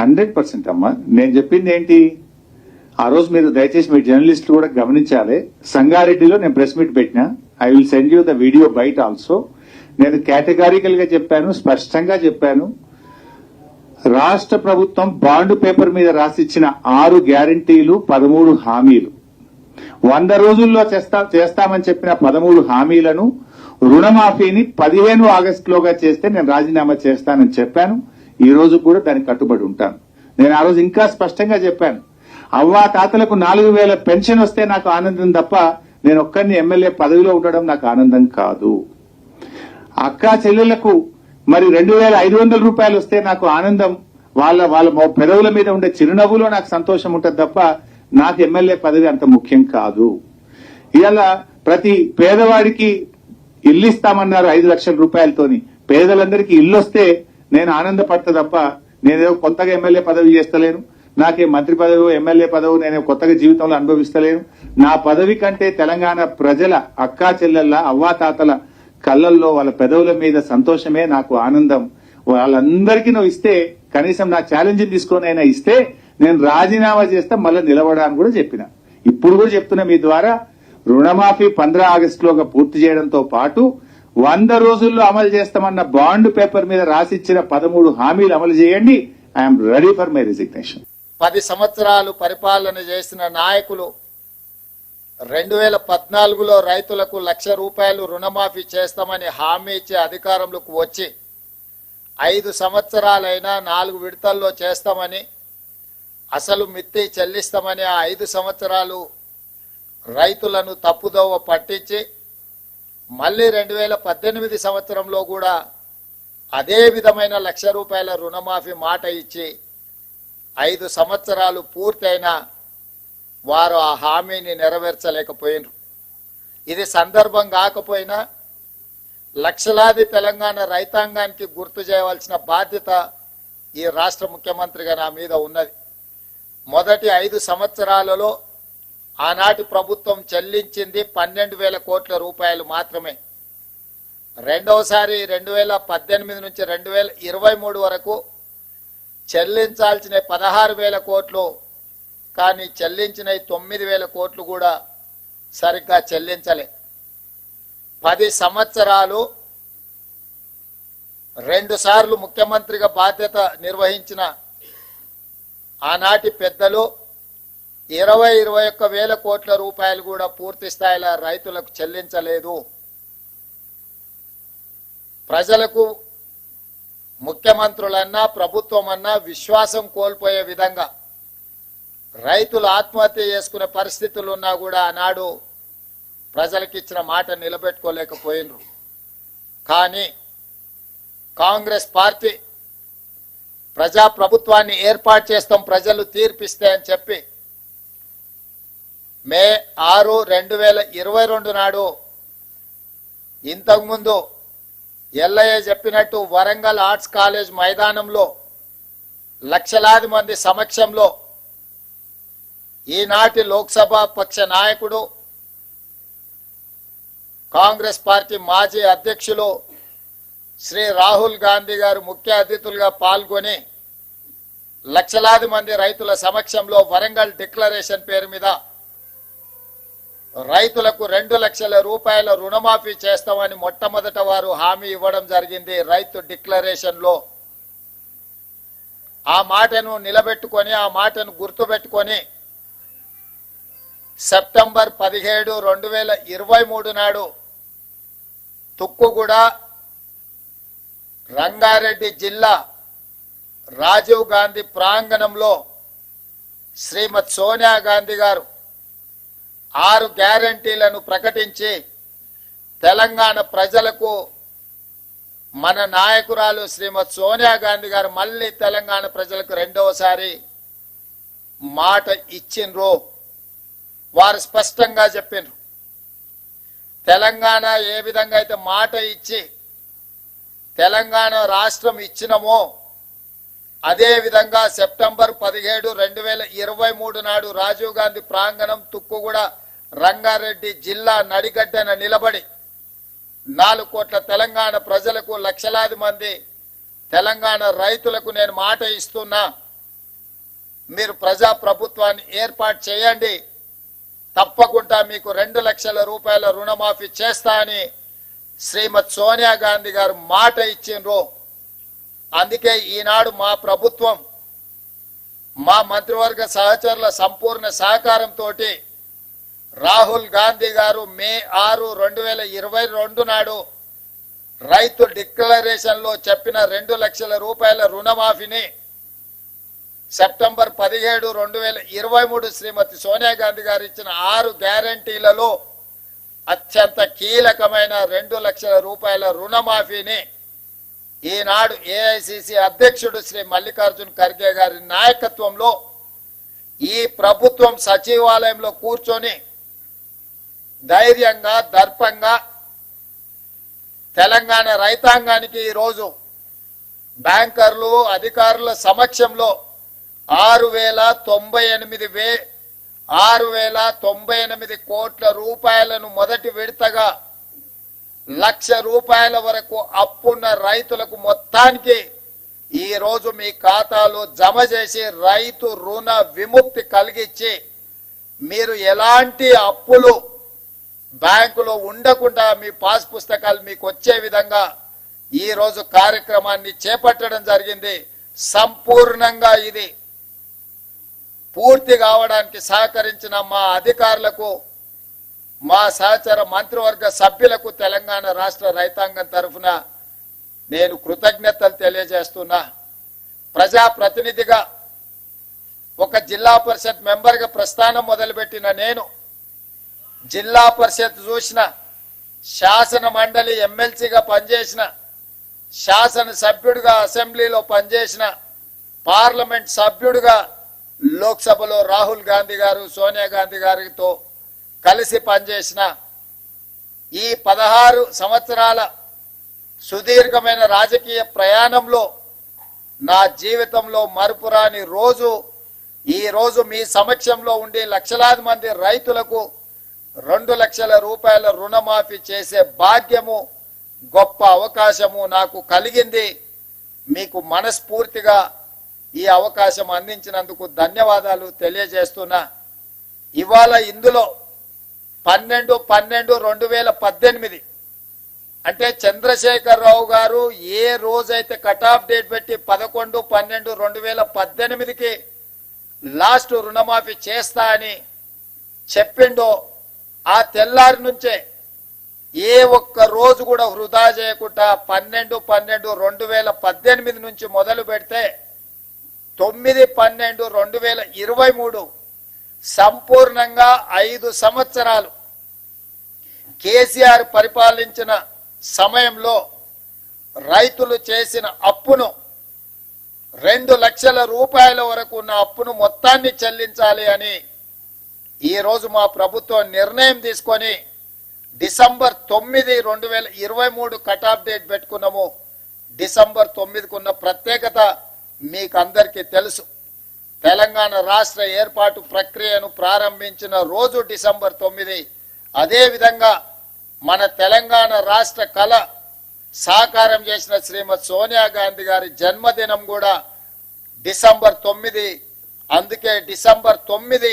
100% అమ్మా. నేను చెప్పింది ఏంటి, ఆ రోజు మీరు దయచేసి మీ జర్నలిస్టులు కూడా గమనించాలి. సంగారెడ్డిలో నేను ప్రెస్ మీట్ పెట్టినా. I will send you the video byte also. నేను కేటగారికల్ గా చెప్పాను, స్పష్టంగా చెప్పాను. రాష్ట్ర ప్రభుత్వం బాండ్ పేపర్ మీద రాసిచ్చిన 6 గ్యారంటీలు, 13 హామీలు, 100 రోజుల్లో చేస్తామని చెప్పిన 13 హామీలను, రుణమాఫీని 15 ఆగస్టులోగా చేస్తే నేను రాజీనామా చేస్తానని చెప్పాను. ఈ రోజు కూడా దానికి కట్టుబడి ఉంటాను. నేను ఆ రోజు ఇంకా స్పష్టంగా చెప్పాను, అవ్వా తాతలకు 4000 పెన్షన్ వస్తే నాకు ఆనందం తప్ప నేను ఒక్కరిని ఎమ్మెల్యే పదవిలో ఉండడం నాకు ఆనందం కాదు. అక్కా చెల్లెళ్లకు మరి 2500 రూపాయలు వస్తే నాకు ఆనందం, వాళ్ళ పెదవుల మీద ఉండే చిరునవ్వులో నాకు సంతోషం ఉంటుంది తప్ప నాకు ఎమ్మెల్యే పదవి అంత ముఖ్యం కాదు. ఇలా ప్రతి పేదవాడికి ఇల్లు ఇస్తామన్నారు 5 లక్షల రూపాయలతోని. పేదలందరికీ ఇల్లు వస్తే నేను ఆనందపడతా తప్ప నేనేదో కొత్తగా ఎమ్మెల్యే పదవి చేస్తలేను. నాకే మంత్రి పదవి, ఎమ్మెల్యే పదవి నేను కొత్తగా జీవితంలో అనుభవిస్తలేను. నా పదవి కంటే తెలంగాణ ప్రజల అక్కా చెల్లెళ్ళ అవ్వాతాతల కళ్ళల్లో వాళ్ళ పెదవుల మీద సంతోషమే నాకు ఆనందం. వాళ్ళందరికీ నువ్వు ఇస్తే, కనీసం నా ఛాలెంజ్ తీసుకొని అయినా ఇస్తే నేను రాజీనామా చేస్తా, మళ్ళీ నిలబడాలని కూడా చెప్పిన. ఇప్పుడు కూడా చెప్తున్నా మీ ద్వారా, రుణమాఫీ 15 ఆగస్టులోగా పూర్తి చేయడంతో పాటు 100 రోజుల్లో అమలు చేస్తామన్న బాండ్ పేపర్ మీద రాసిచ్చిన 13 హామీలు అమలు చేయండి. I'm ready for my resignation. 10 సంవత్సరాలు పరిపాలన చేసిన నాయకులు 2014లో రైతులకు 1,00,000 రూపాయలు రుణమాఫీ చేస్తామని హామీ ఇచ్చి అధికారంలోకి వచ్చి 5 సంవత్సరాలైనా 4 విడతల్లో చేస్తామని, అసలు మిత్తి చెల్లిస్తామని ఆ 5 సంవత్సరాలు రైతులను తప్పుదోవ పట్టించి మళ్ళీ 2018 సంవత్సరంలో కూడా అదే విధమైన 1,00,000 రూపాయల రుణమాఫీ మాట ఇచ్చి 5 సంవత్సరాలు పూర్తయినా వారు ఆ హామీని నెరవేర్చలేకపోయినారు. ఇది సందర్భం కాకపోయినా లక్షలాది తెలంగాణ రైతాంగానికి గుర్తు చేయవలసిన బాధ్యత ఈ రాష్ట్ర ముఖ్యమంత్రిగా నా మీద ఉన్నది. మొదటి 5 సంవత్సరాలలో ఆనాటి ప్రభుత్వం చెల్లించింది 12,000 కోట్ల రూపాయలు మాత్రమే. రెండవసారి 2018 నుంచి 2023 వరకు చెల్లించాల్సిన 16,000 కోట్లు, కానీ చెల్లించిన 9,000 కోట్లు కూడా సరిగ్గా చెల్లించలే. 10 సంవత్సరాలు 2 సార్లు ముఖ్యమంత్రిగా బాధ్యత నిర్వహించిన ఆనాటి పెద్దలు 21,000 కోట్ల రూపాయలు కూడా పూర్తి స్థాయిలో రైతులకు చెల్లించలేదు. ప్రజలకు ముఖ్యమంత్రులన్నా ప్రభుత్వం అన్నా విశ్వాసం కోల్పోయే విధంగా రైతులు ఆత్మహత్య చేసుకునే పరిస్థితులు ఉన్నా కూడా ఆనాడు ప్రజలకు ఇచ్చిన మాట నిలబెట్టుకోలేకపోయినరు. కానీ కాంగ్రెస్ పార్టీ ప్రజా ప్రభుత్వాన్ని ఏర్పాటు చేస్తాం, ప్రజలు తీర్పిస్తే అని చెప్పి మే 6, 2022 నాడు ఇంతకుముందు ఎల్లయ్య చెప్పినట్టు వరంగల్ ఆర్ట్స్ కాలేజ్ మైదానంలో లక్షలాది మంది సమక్షంలో ఈనాటి లోక్సభ పక్ష నాయకుడు, కాంగ్రెస్ పార్టీ మాజీ అధ్యక్షులు శ్రీ రాహుల్ గాంధీ గారు ముఖ్య అతిథులుగా పాల్గొని లక్షలాది మంది రైతుల సమక్షంలో వరంగల్ డిక్లరేషన్ పేరు మీద రైతులకు 2 లక్షల రూపాయల రుణమాఫీ చేస్తామని మొట్టమొదట వారు హామీ ఇవ్వడం జరిగింది. రైతు డిక్లరేషన్ లో ఆ మాటను నిలబెట్టుకొని, ఆ మాటను గుర్తుపెట్టుకొని సెప్టెంబర్ 17, 2023 నాడు తుక్కుగూడ రంగారెడ్డి జిల్లా రాజీవ్ గాంధీ ప్రాంగణంలో శ్రీమతి సోనియా గాంధీ గారు 6 గ్యారంటీలను ప్రకటించి తెలంగాణ ప్రజలకు మన నాయకురాలు శ్రీమతి సోనియా గాంధీ గారు మళ్ళీ తెలంగాణ ప్రజలకు రెండవసారి మాట ఇచ్చిండ్రు. వారు స్పష్టంగా చెప్పినారు, తెలంగాణ ఏ విధంగా అయితే మాట ఇచ్చి తెలంగాణ రాష్ట్రం ఇచ్చినమో అదే విధంగా సెప్టెంబర్ 17, 2023 నాడు రాజీవ్ గాంధీ ప్రాంగణం తుక్కుగూడ రంగారెడ్డి జిల్లా నడిగడ్డన నిలబడి 4 కోట్ల తెలంగాణ ప్రజలకు, లక్షలాది మంది తెలంగాణ రైతులకు నేను మాట ఇస్తున్నా, మీరు ప్రజా ప్రభుత్వాన్ని ఏర్పాటు చేయండి, తప్పకుండా మీకు 2 లక్షల రూపాయల రుణమాఫీ చేస్తా అని శ్రీమతి సోనియా గాంధీ గారు మాట ఇచ్చిండ్రు. అందుకే ఈనాడు మా ప్రభుత్వం మా మంత్రివర్గ సహచరుల సంపూర్ణ సహకారంతో రాహుల్ గాంధీ గారు మే 6, 2022 నాడు రైతు డిక్లరేషన్ లో చెప్పిన 2 లక్షల రూపాయల రుణమాఫీని సెప్టెంబర్ 17, 2023 శ్రీమతి సోనియా గాంధీ గారు ఇచ్చిన 6 గ్యారంటీలలో అత్యంత కీలకమైన 2 లక్షల రూపాయల రుణమాఫీని ఈనాడు ఏఐసిసి అధ్యక్షుడు శ్రీ మల్లికార్జున్ ఖర్గే గారి నాయకత్వంలో ఈ ప్రభుత్వం సచివాలయంలో కూర్చొని ధైర్యంగా దర్పంగా తెలంగాణ రైతాంగానికి ఈరోజు బ్యాంకర్లు అధికారుల సమక్షంలో 6,098 కోట్ల రూపాయలను మొదటి విడతగా 1,00,000 రూపాయల వరకు అప్పున్న రైతులకు మొత్తానికి ఈ రోజు మీ ఖాతాలో జమ చేసి రైతు రుణ విముక్తి కలిగించి మీరు ఎలాంటి అప్పులు బ్యాంకులో ఉండకుండా మీ పాస్ పుస్తకాలు మీకు వచ్చే విధంగా ఈ రోజు కార్యక్రమాన్ని చేపట్టడం జరిగింది. సంపూర్ణంగా ఇది పూర్తి కావడానికి సహకరించిన మా అధికారులకు, మా సహచర మంత్రివర్గ సభ్యులకు తెలంగాణ రాష్ట్ర రైతాంగం తరఫున నేను కృతజ్ఞతలు తెలియజేస్తున్నా. ప్రజాప్రతినిధిగా ఒక జిల్లా పరిషత్ మెంబర్గా ప్రస్థానం మొదలుపెట్టిన నేను జిల్లా పరిషత్ చూసిన, శాసన మండలి ఎమ్మెల్సీగా పనిచేసిన, శాసన సభ్యుడిగా అసెంబ్లీలో పనిచేసిన, పార్లమెంట్ సభ్యుడిగా లోక్సభలో రాహుల్ గాంధీ గారు సోనియా గాంధీ గారితో కలిసి పనిచేసిన ఈ 16 సంవత్సరాల సుదీర్ఘమైన రాజకీయ ప్రయాణంలో నా జీవితంలో మరుపురాని రోజు ఈ రోజు మీ సమక్షంలో ఉండి లక్షలాది మంది రైతులకు 2 లక్షల రూపాయల రుణమాఫీ చేసే భాగ్యము, గొప్ప అవకాశము నాకు కలిగింది. మీకు మనస్ఫూర్తిగా ఈ అవకాశం అందించినందుకు ధన్యవాదాలు తెలియజేస్తున్నా. ఇవాళ ఇందులో 12/12/2018 అంటే చంద్రశేఖరరావు గారు ఏ రోజైతే కట్ ఆఫ్ డేట్ పెట్టి 11/12/2018కి లాస్ట్ రుణమాఫీ చేస్తా అని చెప్పిండో ఆ తెల్లారి నుంచే ఏ ఒక్క రోజు కూడా వృధా చేయకుండా 12/12/2018 నుంచి మొదలు పెడితే 9/12/2023 సంపూర్ణంగా 5 సంవత్సరాలు కేసీఆర్ పరిపాలించిన సమయంలో రైతులు చేసిన అప్పును 2 లక్షల రూపాయల వరకు ఉన్న అప్పును మొత్తాన్ని చెల్లించాలి అని ఈ రోజు మా ప్రభుత్వం నిర్ణయం తీసుకొని డిసెంబర్ 9, 2023 కట్ ఆఫ్ డేట్ పెట్టుకున్నాము. డిసెంబర్ 9కు ఉన్న ప్రత్యేకత మీకు అందరికీ తెలుసు. తెలంగాణ రాష్ట్ర ఏర్పాటు ప్రక్రియను ప్రారంభించిన రోజు డిసెంబర్ 9. అదే విధంగా మన తెలంగాణ రాష్ట్ర కళ సాకారం చేసిన శ్రీమతి సోనియా గాంధీ గారి జన్మదినం కూడా డిసెంబర్ 9. అందుకే డిసెంబర్ 9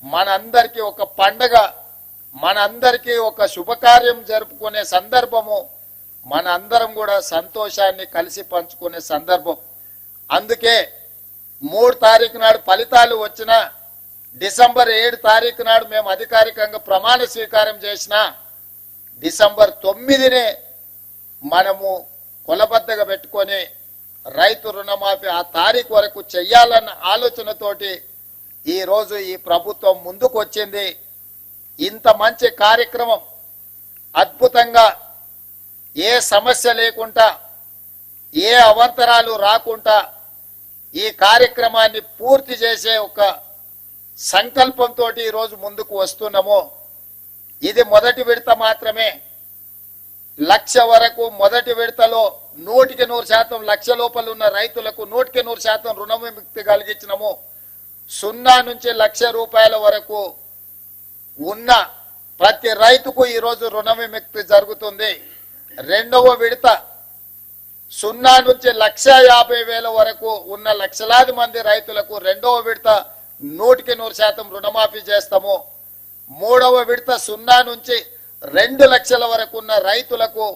మనందరికీ ఒక పండగ, మనందరికీ ఒక శుభకార్యం జరుపుకునే సందర్భము, మనందరం కూడా సంతోషాన్ని కలిసి పంచుకునే సందర్భం. అందుకే 3 తారీఖు నాడు ఫలితాలు వచ్చిన డిసెంబర్ 7 తారీఖు నాడు మేము అధికారికంగా ప్రమాణ స్వీకారం చేసిన డిసెంబర్ 9నే మనము కొలబద్దగా పెట్టుకొని రైతు రుణమాఫీ ఆ తారీఖు వరకు చెయ్యాలన్న ఆలోచనతోటి ఈ రోజు ఈ ప్రభుత్వం ముందుకు వచ్చింది. ఇంత మంచి కార్యక్రమం అద్భుతంగా ఏ సమస్య లేకుండా ఏ అవాంతరాలు రాకుండా ఈ కార్యక్రమాన్ని పూర్తి చేసే ఒక సంకల్పంతో ఈ రోజు ముందుకు వస్తున్నాము. ఇది మొదటి విడత మాత్రమే. 1,00,000 వరకు మొదటి విడతలో 100% 1,00,000 లోపల ఉన్న రైతులకు 100% రుణ విముక్తి కలిగించినము. 0 నుంచి 1,00,000 రూపాయల వరకు ఉన్న ప్రతి రైతుకు ఈ రోజు రుణ విముక్తి జరుగుతుంది. రెండవ విడత 0 నుంచి 1,50,000 వరకు ఉన్న లక్షలాది మంది రైతులకు రెండవ విడత 100% రుణమాఫీ చేస్తాము. మూడవ విడత 0 నుంచి 2 లక్షల వరకు ఉన్న రైతులకు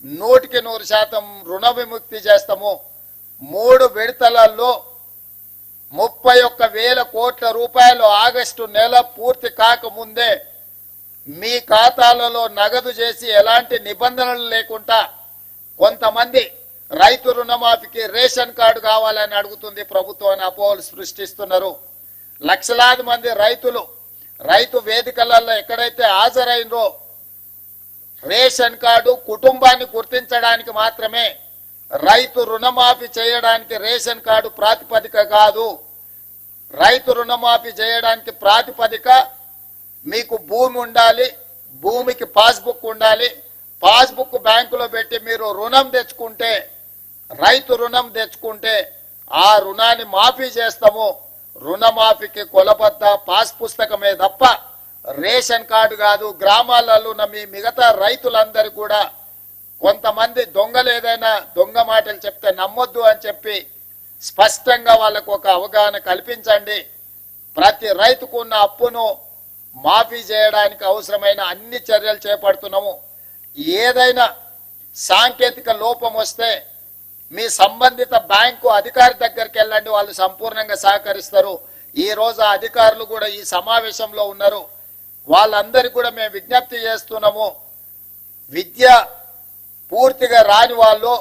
100% రుణ విముక్తి చేస్తాము. 3 విడతలలో 31,000 కోట్ల రూపాయలు ఆగస్టు నెల పూర్తి కాకముందే మీ ఖాతాలలో నగదు చేసి ఎలాంటి నిబంధనలు లేకుండా కొంతమంది రైతు రుణమాఫీకి రేషన్ కార్డు కావాలని అడుగుతుంది ప్రభుత్వం అని అపోహలు సృష్టిస్తున్నారు. లక్షలాది మంది రైతులు రైతు వేదికలలో ఎక్కడైతే హాజరైనరో రేషన్ కార్డు కుటుంబాన్ని గుర్తించడానికి మాత్రమే, రైతు రుణమాఫీ చేయడానికి రేషన్ కార్డు ప్రాతిపదిక కాదు. రైతు రుణమాఫీ చేయడానికి ప్రాతిపదిక మీకు భూమి ఉండాలి, భూమికి పాస్బుక్ ఉండాలి. పాస్బుక్ బ్యాంకులో పెట్టి మీరు రుణం తెచ్చుకుంటే, రైతు రుణం తెచ్చుకుంటే ఆ రుణాన్ని మాఫీ చేస్తాము. రుణమాఫీకి కొలబద్ద పాస్ పుస్తకమే తప్ప రేషన్ కార్డు కాదు. గ్రామాలలో ఉన్న మీ మిగతా రైతులందరూ కూడా కొంతమంది దొంగలు ఏదైనా దొంగ మాటలు చెప్తే నమ్మొద్దు అని చెప్పి స్పష్టంగా వాళ్ళకు ఒక అవగాహన కల్పించండి. ప్రతి రైతుకు ఉన్న అప్పును మాఫీ చేయడానికి అవసరమైన అన్ని చర్యలు చేపడుతున్నాము. ఏదైనా సాంకేతిక లోపం వస్తే మీ సంబంధిత బ్యాంకు అధికారి దగ్గరికి వెళ్ళండి, వాళ్ళు సంపూర్ణంగా సహకరిస్తారు. ఈ రోజు ఆ అధికారులు కూడా ఈ సమావేశంలో ఉన్నారు. వాళ్ళందరికీ కూడా మేము విజ్ఞప్తి చేస్తున్నాము. విద్య పూర్తిగా రాని వాళ్ళు,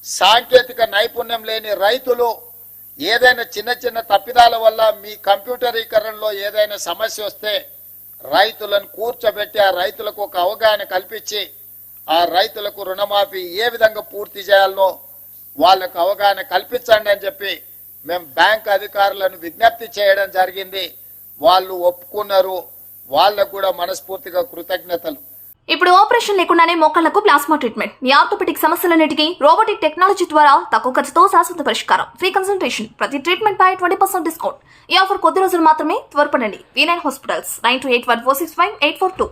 సాంకేతిక నైపుణ్యం లేని రైతులు ఏదైనా చిన్న చిన్న తప్పిదాల వల్ల మీ కంప్యూటరీకరణలో ఏదైనా సమస్య వస్తే రైతులను కూర్చోబెట్టి ఆ రైతులకు ఒక అవగాహన కల్పించి ఆ రైతులకు రుణమాఫీ ఏ విధంగా పూర్తి చేయాలనో వాళ్ళకు అవగాహన కల్పించండి అని చెప్పి మేము బ్యాంక్ అధికారులను విజ్ఞప్తి చేయడం జరిగింది. వాళ్ళు ఒప్పుకున్నారు. వాళ్ళకు కూడా మనస్ఫూర్తిగా కృతజ్ఞతలు. ఇప్పుడు ఆపరేషన్ లేకుండానే మోకాళ్లకు ప్లాస్మా ట్రీట్మెంట్. మీ ఆర్థోపెటిక్ సమస్యలన్నిటికీ రోబోటిక్ టెక్నాలజీ ద్వారా తక్కువ ఖర్చుతో శాశ్వత పరిష్కారం. Free consultation. ప్రతి ట్రీట్మెంట్ పై 20% డిస్కౌంట్. ఈ ఆఫర్ కొద్ది రోజులు మాత్రమే. త్వరపడండి. V9 hospitals 9281465842.